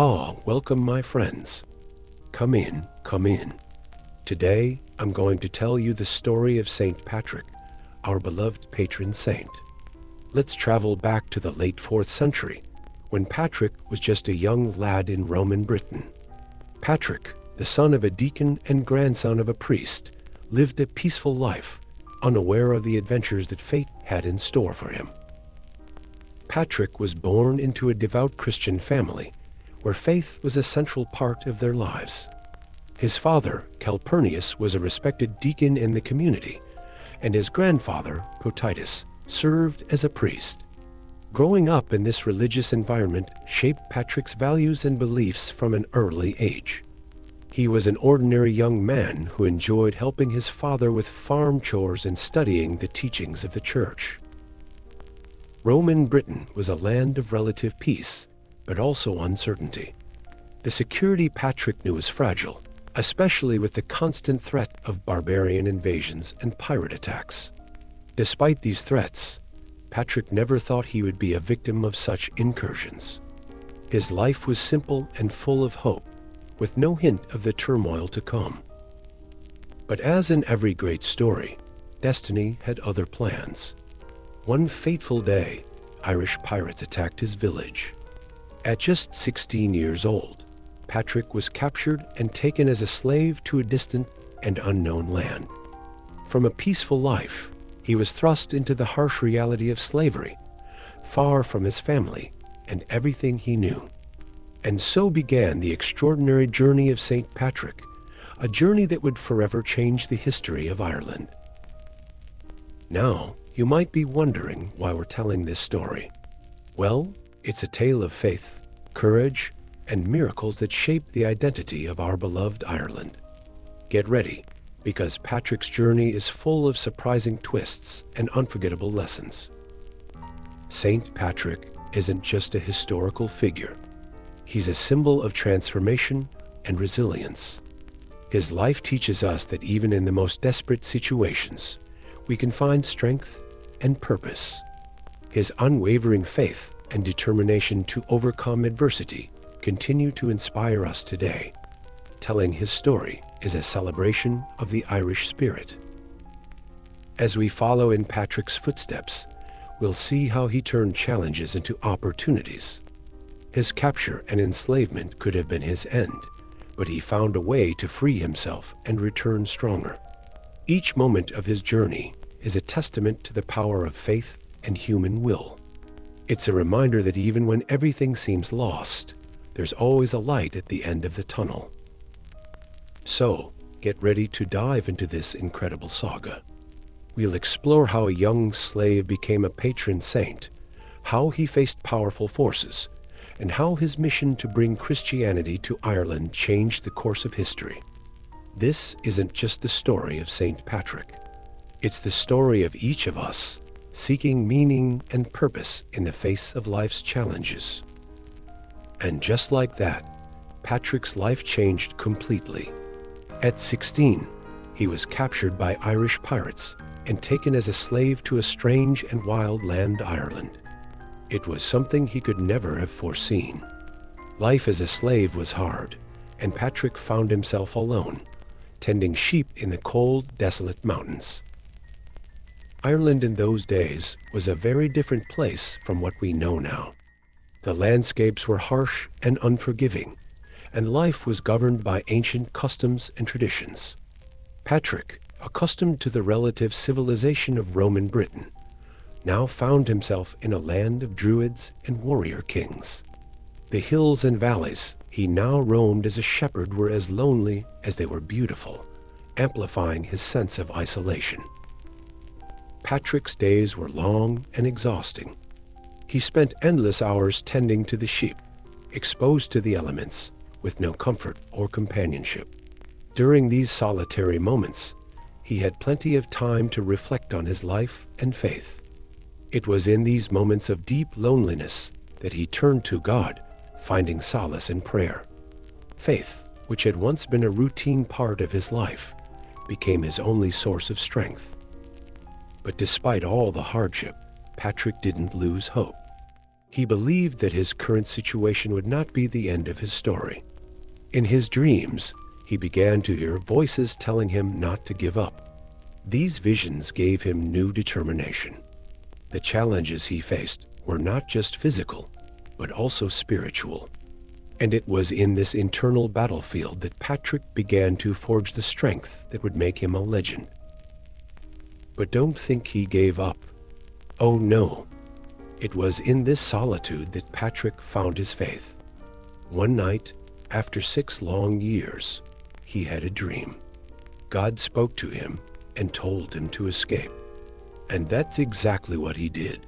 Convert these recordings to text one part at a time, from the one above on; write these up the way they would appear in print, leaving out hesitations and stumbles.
Welcome my friends. Come in, come in. Today, I'm going to tell you the story of Saint Patrick, our beloved patron saint. Let's travel back to the late 4th century, when Patrick was just a young lad in Roman Britain. Patrick, the son of a deacon and grandson of a priest, lived a peaceful life, unaware of the adventures that fate had in store for him. Patrick was born into a devout Christian family, where faith was a central part of their lives. His father, Calpurnius, was a respected deacon in the community, and his grandfather, Potitus, served as a priest. Growing up in this religious environment shaped Patrick's values and beliefs from an early age. He was an ordinary young man who enjoyed helping his father with farm chores and studying the teachings of the church. Roman Britain was a land of relative peace, but also uncertainty. The security Patrick knew was fragile, especially with the constant threat of barbarian invasions and pirate attacks. Despite these threats, Patrick never thought he would be a victim of such incursions. His life was simple and full of hope, with no hint of the turmoil to come. But as in every great story, destiny had other plans. One fateful day, Irish pirates attacked his village. At just 16 years old, Patrick was captured and taken as a slave to a distant and unknown land. From a peaceful life, he was thrust into the harsh reality of slavery, far from his family and everything he knew. And so began the extraordinary journey of Saint Patrick, a journey that would forever change the history of Ireland. Now, you might be wondering why we're telling this story. Well, it's a tale of faith, courage, and miracles that shape the identity of our beloved Ireland. Get ready, because Patrick's journey is full of surprising twists and unforgettable lessons. Saint Patrick isn't just a historical figure. He's a symbol of transformation and resilience. His life teaches us that even in the most desperate situations, we can find strength and purpose. His unwavering faith and determination to overcome adversity continue to inspire us today. Telling his story is a celebration of the Irish spirit. As we follow in Patrick's footsteps, we'll see how he turned challenges into opportunities. His capture and enslavement could have been his end, but he found a way to free himself and return stronger. Each moment of his journey is a testament to the power of faith and human will. It's a reminder that even when everything seems lost, there's always a light at the end of the tunnel. So, get ready to dive into this incredible saga. We'll explore how a young slave became a patron saint, how he faced powerful forces, and how his mission to bring Christianity to Ireland changed the course of history. This isn't just the story of Saint Patrick. It's the story of each of us, seeking meaning and purpose in the face of life's challenges. And just like that, Patrick's life changed completely. At 16, he was captured by Irish pirates and taken as a slave to a strange and wild land, Ireland. It was something he could never have foreseen. Life as a slave was hard, and Patrick found himself alone, tending sheep in the cold, desolate mountains. Ireland in those days was a very different place from what we know now. The landscapes were harsh and unforgiving, and life was governed by ancient customs and traditions. Patrick, accustomed to the relative civilization of Roman Britain, now found himself in a land of druids and warrior kings. The hills and valleys he now roamed as a shepherd were as lonely as they were beautiful, amplifying his sense of isolation. Patrick's days were long and exhausting. He spent endless hours tending to the sheep, exposed to the elements, with no comfort or companionship. During these solitary moments, he had plenty of time to reflect on his life and faith. It was in these moments of deep loneliness that he turned to God, finding solace in prayer. Faith, which had once been a routine part of his life, became his only source of strength. But despite all the hardship, Patrick didn't lose hope. He believed that his current situation would not be the end of his story. In his dreams, he began to hear voices telling him not to give up. These visions gave him new determination. The challenges he faced were not just physical, but also spiritual. And it was in this internal battlefield that Patrick began to forge the strength that would make him a legend. But don't think he gave up. Oh no. It was in this solitude that Patrick found his faith. One night, after 6 long years, he had a dream. God spoke to him and told him to escape. And that's exactly what he did.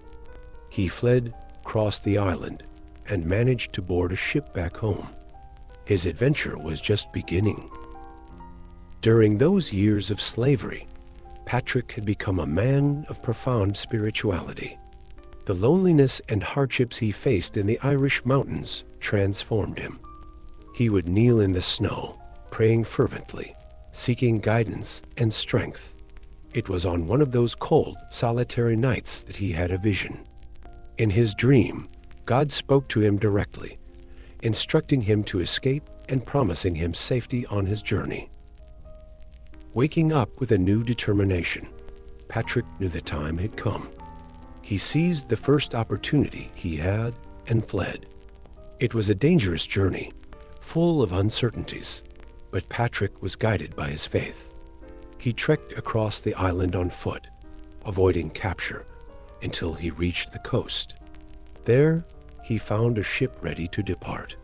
He fled, crossed the island, and managed to board a ship back home. His adventure was just beginning. During those years of slavery, Patrick had become a man of profound spirituality. The loneliness and hardships he faced in the Irish mountains transformed him. He would kneel in the snow, praying fervently, seeking guidance and strength. It was on one of those cold, solitary nights that he had a vision. In his dream, God spoke to him directly, instructing him to escape and promising him safety on his journey. Waking up with a new determination, Patrick knew the time had come. He seized the first opportunity he had and fled. It was a dangerous journey, full of uncertainties, but Patrick was guided by his faith. He trekked across the island on foot, avoiding capture, until he reached the coast. There, he found a ship ready to depart.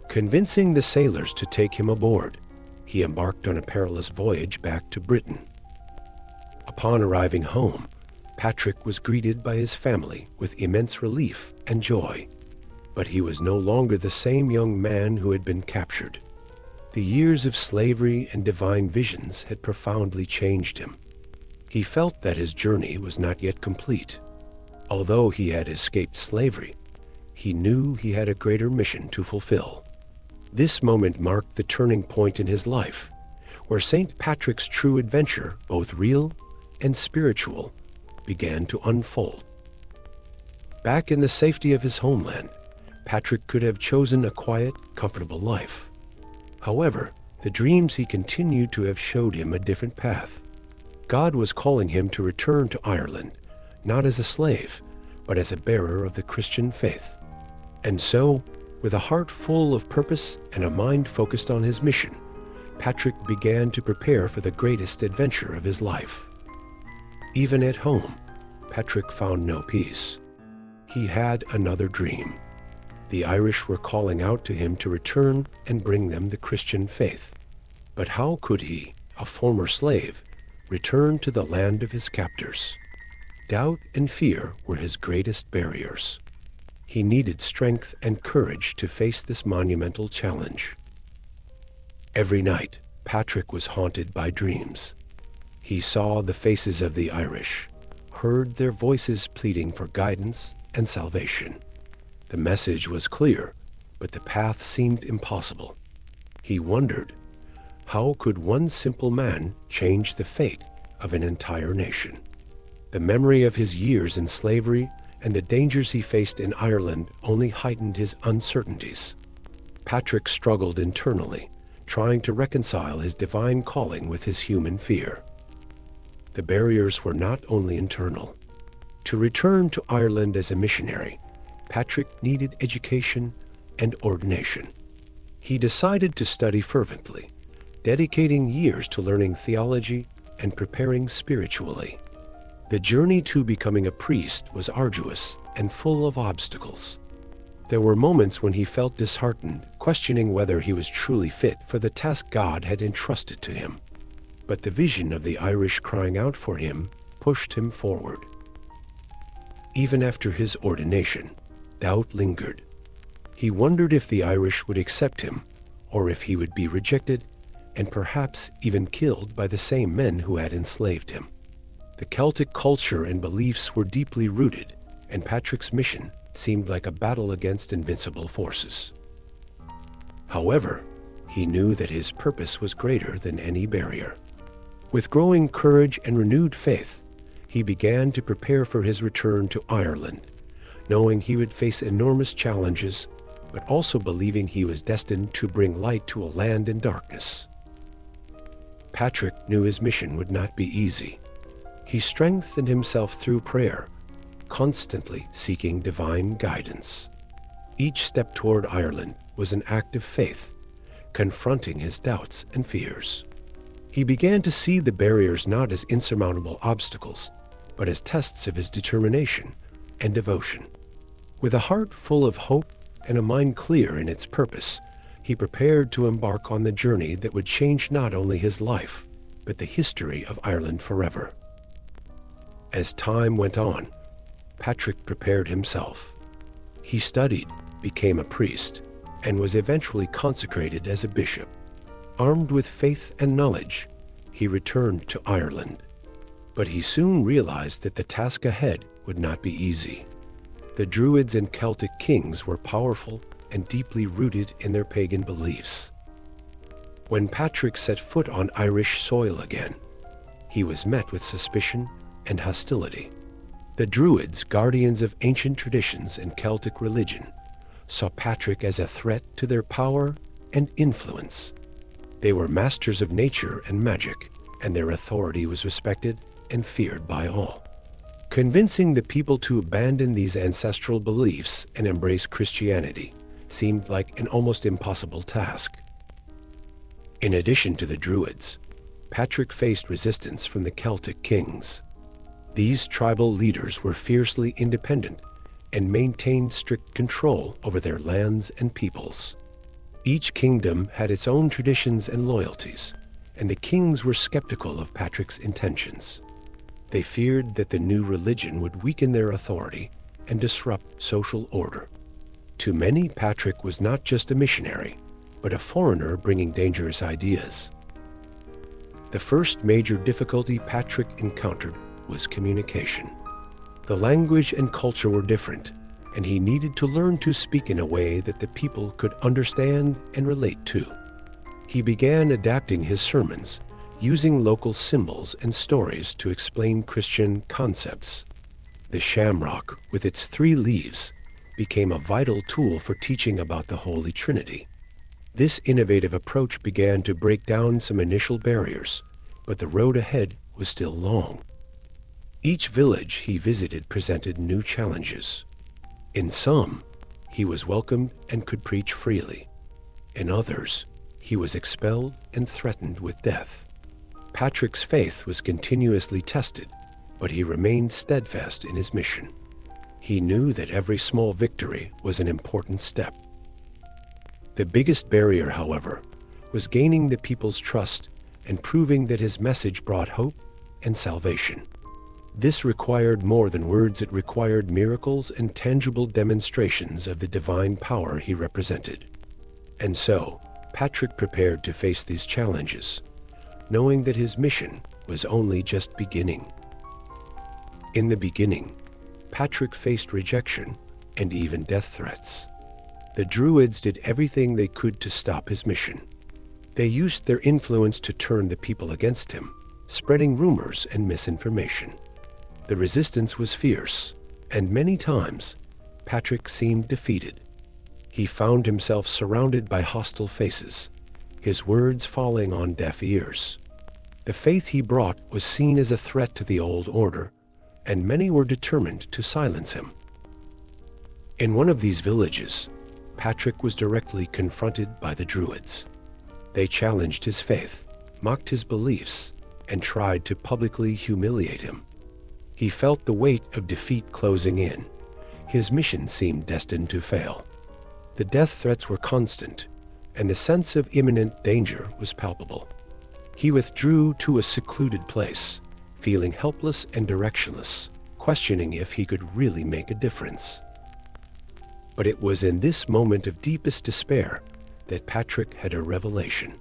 Convincing the sailors to take him aboard, he embarked on a perilous voyage back to Britain. Upon arriving home, Patrick was greeted by his family with immense relief and joy. But he was no longer the same young man who had been captured. The years of slavery and divine visions had profoundly changed him. He felt that his journey was not yet complete. Although he had escaped slavery, he knew he had a greater mission to fulfill. This moment marked the turning point in his life, where St. Patrick's true adventure, both real and spiritual, began to unfold. Back in the safety of his homeland, Patrick could have chosen a quiet, comfortable life. However, the dreams he continued to have showed him a different path. God was calling him to return to Ireland, not as a slave, but as a bearer of the Christian faith. And so, with a heart full of purpose and a mind focused on his mission, Patrick began to prepare for the greatest adventure of his life. Even at home, Patrick found no peace. He had another dream. The Irish were calling out to him to return and bring them the Christian faith. But how could he, a former slave, return to the land of his captors? Doubt and fear were his greatest barriers. He needed strength and courage to face this monumental challenge. Every night, Patrick was haunted by dreams. He saw the faces of the Irish, heard their voices pleading for guidance and salvation. The message was clear, but the path seemed impossible. He wondered, how could one simple man change the fate of an entire nation? The memory of his years in slavery and the dangers he faced in Ireland only heightened his uncertainties. Patrick struggled internally, trying to reconcile his divine calling with his human fear. The barriers were not only internal. To return to Ireland as a missionary, Patrick needed education and ordination. He decided to study fervently, dedicating years to learning theology and preparing spiritually. The journey to becoming a priest was arduous and full of obstacles. There were moments when he felt disheartened, questioning whether he was truly fit for the task God had entrusted to him. But the vision of the Irish crying out for him pushed him forward. Even after his ordination, doubt lingered. He wondered if the Irish would accept him, or if he would be rejected, and perhaps even killed by the same men who had enslaved him. The Celtic culture and beliefs were deeply rooted, and Patrick's mission seemed like a battle against invincible forces. However, he knew that his purpose was greater than any barrier. With growing courage and renewed faith, he began to prepare for his return to Ireland, knowing he would face enormous challenges, but also believing he was destined to bring light to a land in darkness. Patrick knew his mission would not be easy. He strengthened himself through prayer, constantly seeking divine guidance. Each step toward Ireland was an act of faith, confronting his doubts and fears. He began to see the barriers not as insurmountable obstacles, but as tests of his determination and devotion. With a heart full of hope and a mind clear in its purpose, he prepared to embark on the journey that would change not only his life, but the history of Ireland forever. As time went on, Patrick prepared himself. He studied, became a priest, and was eventually consecrated as a bishop. Armed with faith and knowledge, he returned to Ireland. But he soon realized that the task ahead would not be easy. The Druids and Celtic kings were powerful and deeply rooted in their pagan beliefs. When Patrick set foot on Irish soil again, he was met with suspicion and hostility. The Druids, guardians of ancient traditions and Celtic religion, saw Patrick as a threat to their power and influence. They were masters of nature and magic, and their authority was respected and feared by all. Convincing the people to abandon these ancestral beliefs and embrace Christianity seemed like an almost impossible task. In addition to the Druids, Patrick faced resistance from the Celtic kings. These tribal leaders were fiercely independent and maintained strict control over their lands and peoples. Each kingdom had its own traditions and loyalties, and the kings were skeptical of Patrick's intentions. They feared that the new religion would weaken their authority and disrupt social order. To many, Patrick was not just a missionary, but a foreigner bringing dangerous ideas. The first major difficulty Patrick encountered was communication. The language and culture were different, and he needed to learn to speak in a way that the people could understand and relate to. He began adapting his sermons, using local symbols and stories to explain Christian concepts. The shamrock, with its 3 leaves, became a vital tool for teaching about the Holy Trinity. This innovative approach began to break down some initial barriers, but the road ahead was still long. Each village he visited presented new challenges. In some, he was welcomed and could preach freely. In others, he was expelled and threatened with death. Patrick's faith was continuously tested, but he remained steadfast in his mission. He knew that every small victory was an important step. The biggest barrier, however, was gaining the people's trust and proving that his message brought hope and salvation. This required more than words. It required miracles and tangible demonstrations of the divine power he represented. And so, Patrick prepared to face these challenges, knowing that his mission was only just beginning. In the beginning, Patrick faced rejection and even death threats. The Druids did everything they could to stop his mission. They used their influence to turn the people against him, spreading rumors and misinformation. The resistance was fierce, and many times, Patrick seemed defeated. He found himself surrounded by hostile faces, his words falling on deaf ears. The faith he brought was seen as a threat to the old order, and many were determined to silence him. In one of these villages, Patrick was directly confronted by the Druids. They challenged his faith, mocked his beliefs, and tried to publicly humiliate him. He felt the weight of defeat closing in. His mission seemed destined to fail. The death threats were constant, and the sense of imminent danger was palpable. He withdrew to a secluded place, feeling helpless and directionless, questioning if he could really make a difference. But it was in this moment of deepest despair that Patrick had a revelation.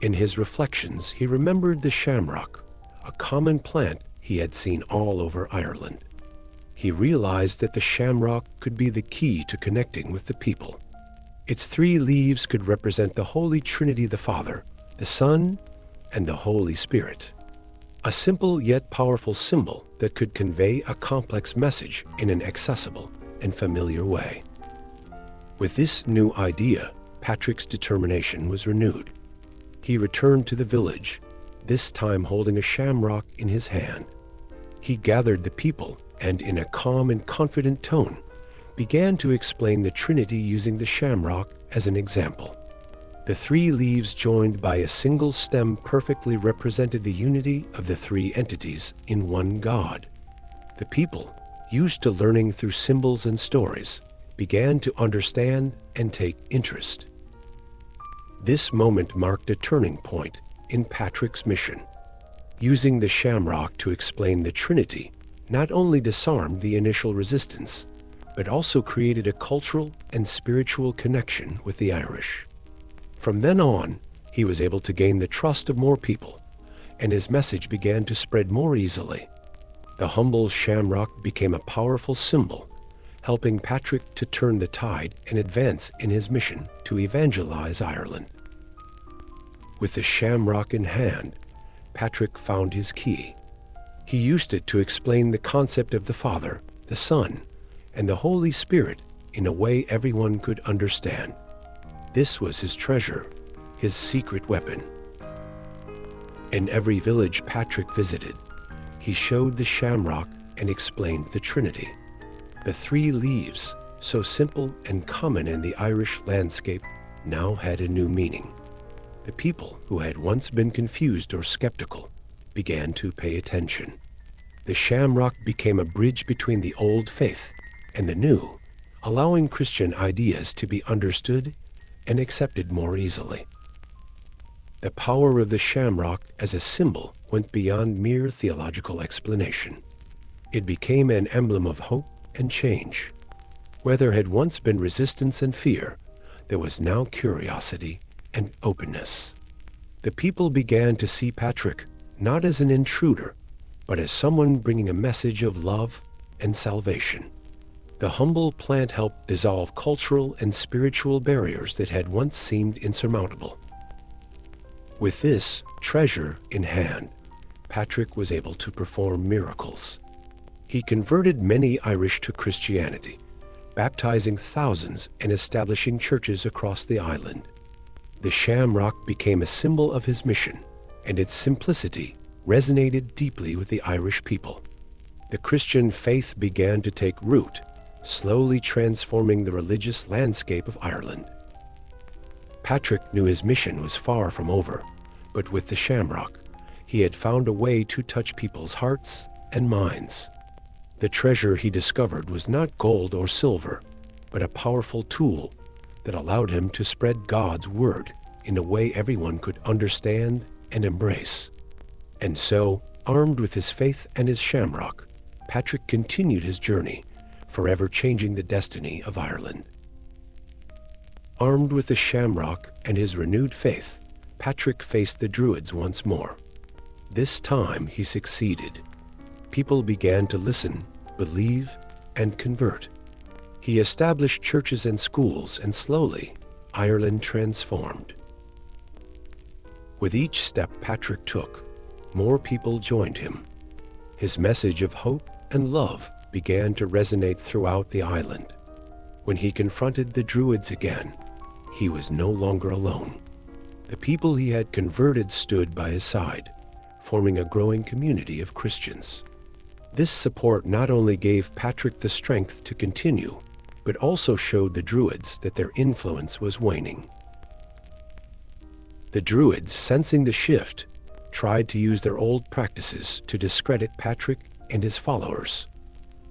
In his reflections, he remembered the shamrock, a common plant he had seen all over Ireland. He realized that the shamrock could be the key to connecting with the people. Its 3 leaves could represent the Holy Trinity, the Father, the Son, and the Holy Spirit. A simple yet powerful symbol that could convey a complex message in an accessible and familiar way. With this new idea, Patrick's determination was renewed. He returned to the village, this time holding a shamrock in his hand. He gathered the people and, in a calm and confident tone, began to explain the Trinity using the shamrock as an example. The three leaves joined by a single stem perfectly represented the unity of the three entities in one God. The people, used to learning through symbols and stories, began to understand and take interest. This moment marked a turning point in Patrick's mission. Using the shamrock to explain the Trinity not only disarmed the initial resistance, but also created a cultural and spiritual connection with the Irish. From then on, he was able to gain the trust of more people, and his message began to spread more easily. The humble shamrock became a powerful symbol, helping Patrick to turn the tide and advance in his mission to evangelize Ireland. With the shamrock in hand, Patrick found his key. He used it to explain the concept of the Father, the Son, and the Holy Spirit in a way everyone could understand. This was his treasure, his secret weapon. In every village Patrick visited, he showed the shamrock and explained the Trinity. The three leaves, so simple and common in the Irish landscape, now had a new meaning. The people who had once been confused or skeptical began to pay attention. The shamrock became a bridge between the old faith and the new, allowing Christian ideas to be understood and accepted more easily. The power of the shamrock as a symbol went beyond mere theological explanation. It became an emblem of hope and change. Where there had once been resistance and fear, there was now curiosity and openness. The people began to see Patrick not as an intruder, but as someone bringing a message of love and salvation. The humble plant helped dissolve cultural and spiritual barriers that had once seemed insurmountable. With this treasure in hand, Patrick was able to perform miracles. He converted many Irish to Christianity, baptizing thousands and establishing churches across the island. The shamrock became a symbol of his mission, and its simplicity resonated deeply with the Irish people. The Christian faith began to take root, slowly transforming the religious landscape of Ireland. Patrick knew his mission was far from over, but with the shamrock, he had found a way to touch people's hearts and minds. The treasure he discovered was not gold or silver, but a powerful tool that allowed him to spread God's word in a way everyone could understand and embrace. And so, armed with his faith and his shamrock, Patrick continued his journey, forever changing the destiny of Ireland. Armed with the shamrock and his renewed faith, Patrick faced the Druids once more. This time he succeeded. People began to listen, believe, and convert. He established churches and schools, and slowly, Ireland transformed. With each step Patrick took, more people joined him. His message of hope and love began to resonate throughout the island. When he confronted the Druids again, he was no longer alone. The people he had converted stood by his side, forming a growing community of Christians. This support not only gave Patrick the strength to continue, but also showed the Druids that their influence was waning. The Druids, sensing the shift, tried to use their old practices to discredit Patrick and his followers.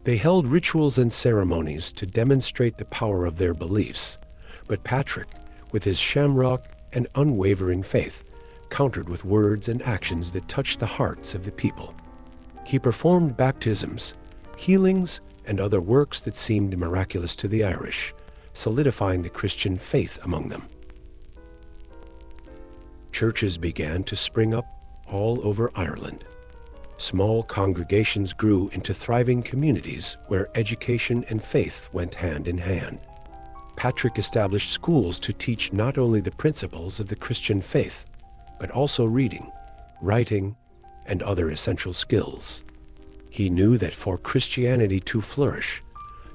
They held rituals and ceremonies to demonstrate the power of their beliefs, but Patrick, with his shamrock and unwavering faith, countered with words and actions that touched the hearts of the people. He performed baptisms, healings, and other works that seemed miraculous to the Irish, solidifying the Christian faith among them. Churches began to spring up all over Ireland. Small congregations grew into thriving communities where education and faith went hand in hand. Patrick established schools to teach not only the principles of the Christian faith, but also reading, writing, and other essential skills. He knew that for Christianity to flourish,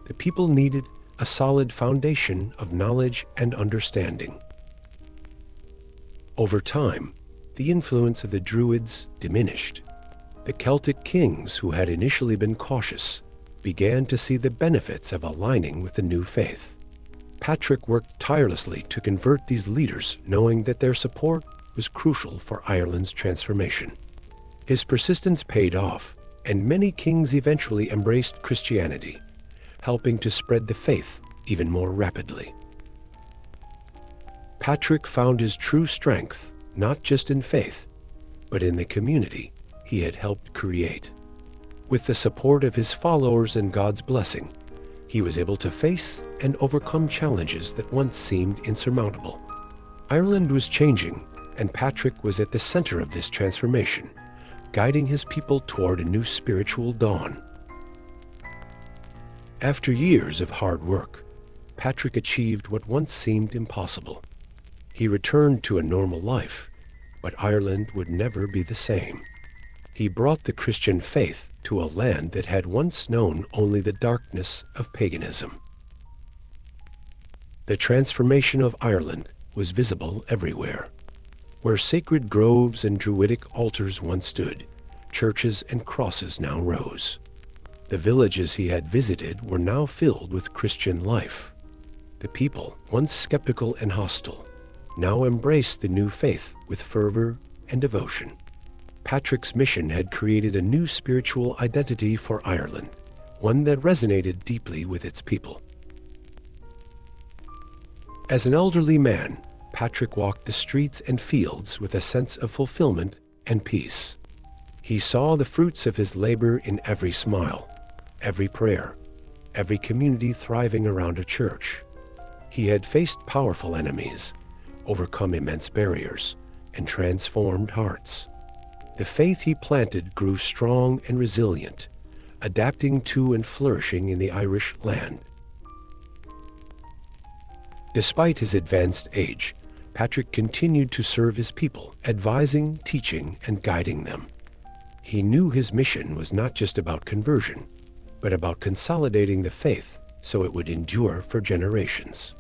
the people needed a solid foundation of knowledge and understanding. Over time, the influence of the Druids diminished. The Celtic kings, who had initially been cautious, began to see the benefits of aligning with the new faith. Patrick worked tirelessly to convert these leaders, knowing that their support was crucial for Ireland's transformation. His persistence paid off, and many kings eventually embraced Christianity, helping to spread the faith even more rapidly. Patrick found his true strength not just in faith, but in the community he had helped create. With the support of his followers and God's blessing, he was able to face and overcome challenges that once seemed insurmountable. Ireland was changing, and Patrick was at the center of this transformation, guiding his people toward a new spiritual dawn. After years of hard work, Patrick achieved what once seemed impossible. He returned to a normal life, but Ireland would never be the same. He brought the Christian faith to a land that had once known only the darkness of paganism. The transformation of Ireland was visible everywhere. Where sacred groves and druidic altars once stood, churches and crosses now rose. The villages he had visited were now filled with Christian life. The people, once skeptical and hostile, now embraced the new faith with fervor and devotion. Patrick's mission had created a new spiritual identity for Ireland, one that resonated deeply with its people. As an elderly man, Patrick walked the streets and fields with a sense of fulfillment and peace. He saw the fruits of his labor in every smile, every prayer, every community thriving around a church. He had faced powerful enemies, overcome immense barriers, and transformed hearts. The faith he planted grew strong and resilient, adapting to and flourishing in the Irish land. Despite his advanced age, Patrick continued to serve his people, advising, teaching, and guiding them. He knew his mission was not just about conversion, but about consolidating the faith so it would endure for generations.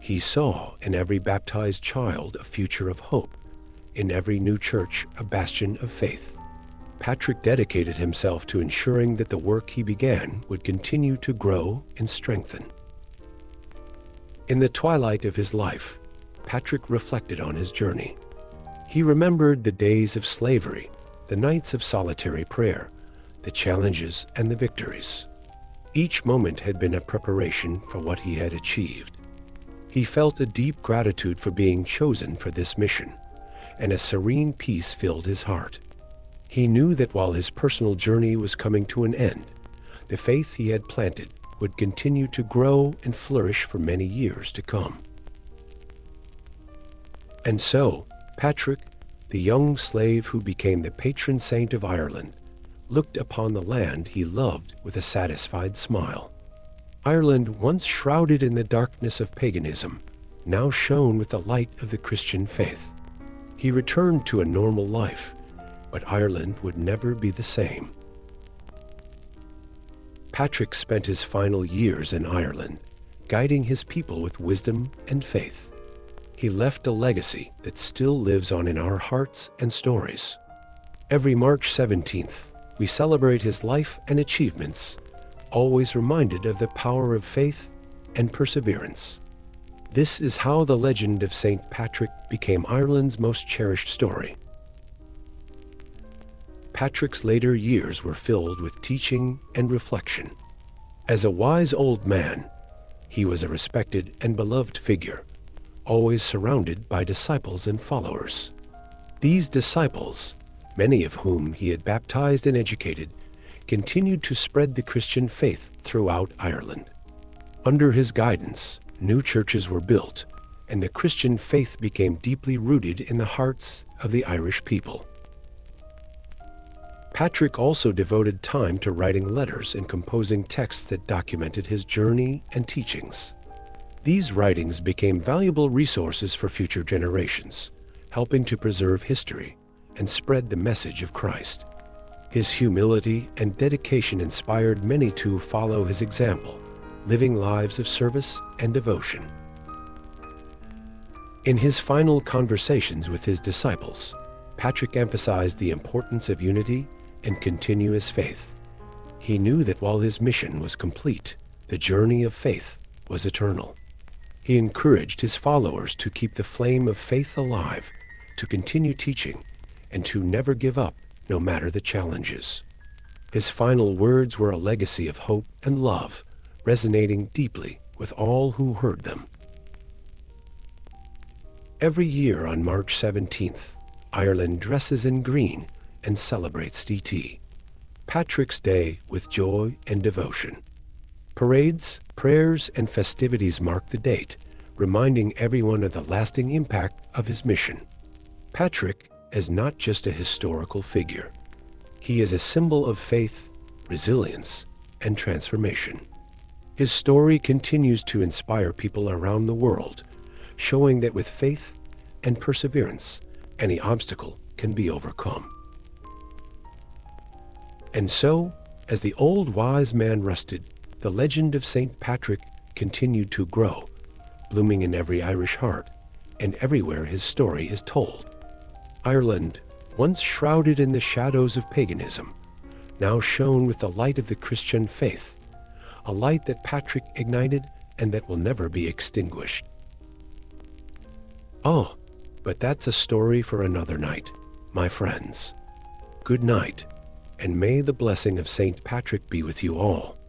He saw in every baptized child a future of hope, in every new church a bastion of faith. Patrick dedicated himself to ensuring that the work he began would continue to grow and strengthen. In the twilight of his life, Patrick reflected on his journey. He remembered the days of slavery, the nights of solitary prayer, the challenges and the victories. Each moment had been a preparation for what he had achieved. He felt a deep gratitude for being chosen for this mission, and a serene peace filled his heart. He knew that while his personal journey was coming to an end, the faith he had planted would continue to grow and flourish for many years to come. And so, Patrick, the young slave who became the patron saint of Ireland, looked upon the land he loved with a satisfied smile. Ireland, once shrouded in the darkness of paganism, now shone with the light of the Christian faith. He returned to a normal life, but Ireland would never be the same. Patrick spent his final years in Ireland, guiding his people with wisdom and faith. He left a legacy that still lives on in our hearts and stories. Every March 17th, we celebrate his life and achievements, always reminded of the power of faith and perseverance. This is how the legend of St. Patrick became Ireland's most cherished story. Patrick's later years were filled with teaching and reflection. As a wise old man, he was a respected and beloved figure, always surrounded by disciples and followers. These disciples, many of whom he had baptized and educated, continued to spread the Christian faith throughout Ireland. Under his guidance, new churches were built, and the Christian faith became deeply rooted in the hearts of the Irish people. Patrick also devoted time to writing letters and composing texts that documented his journey and teachings. These writings became valuable resources for future generations, helping to preserve history and spread the message of Christ. His humility and dedication inspired many to follow his example, living lives of service and devotion. In his final conversations with his disciples, Patrick emphasized the importance of unity and continuous faith. He knew that while his mission was complete, the journey of faith was eternal. He encouraged his followers to keep the flame of faith alive, to continue teaching, and to never give up, no matter the challenges. His final words were a legacy of hope and love, resonating deeply with all who heard them. Every year on March 17th, Ireland dresses in green and celebrates St. Patrick's Day with joy and devotion. Parades, prayers, and festivities mark the date, reminding everyone of the lasting impact of his mission. Patrick is not just a historical figure. He is a symbol of faith, resilience, and transformation. His story continues to inspire people around the world, showing that with faith and perseverance, any obstacle can be overcome. And so, as the old wise man rested, the legend of St. Patrick continued to grow, blooming in every Irish heart and everywhere his story is told. Ireland, once shrouded in the shadows of paganism, now shone with the light of the Christian faith, a light that Patrick ignited and that will never be extinguished. Oh, but that's a story for another night, my friends. Good night, and may the blessing of St. Patrick be with you all.